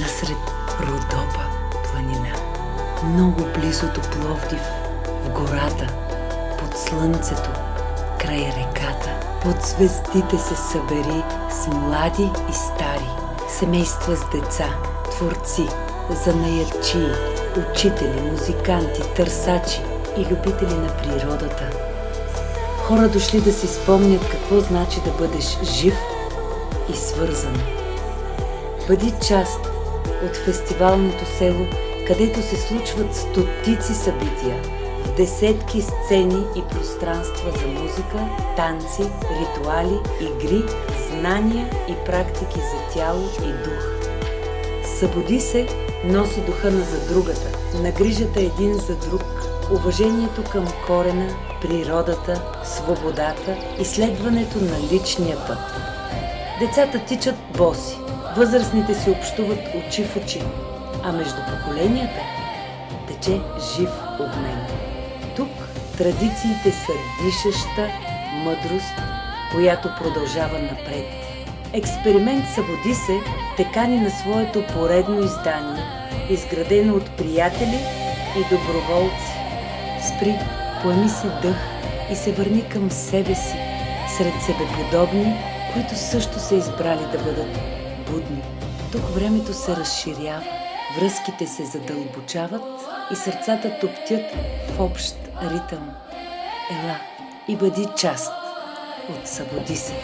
насред Родопа планина. Много близо до Пловдив, в гората, под слънцето, край реката. Под звездите се събери с млади и стари, семейства с деца, творци, занаятчии, учители, музиканти, търсачи и любители на природата. Хора дошли да си спомнят какво значи да бъдеш жив и свързан. Бъди част от фестивалното село, където се случват стотици събития, в десетки сцени и пространства за музика, танци, ритуали, игри, знания и практики за тяло и дух. Събуди се носи духа на задругата, на грижата един за друг, уважението към корена, природата, свободата и следването на личния път. Децата тичат боси, възрастните си общуват очи в очи, а между поколенията тече жив обмен. Тук традициите са дишаща мъдрост, която продължава напред. Експеримент Събуди се те кани на своето поредно издание, изградено от приятели и доброволци. Спри, поеми си дъх и се върни към себе си, сред себеподобни, които също са избрали да бъдат будни. Тук времето се разширява, връзките се задълбочават и сърцата топтят в общ ритъм. Ела и бъди част от Събуди се.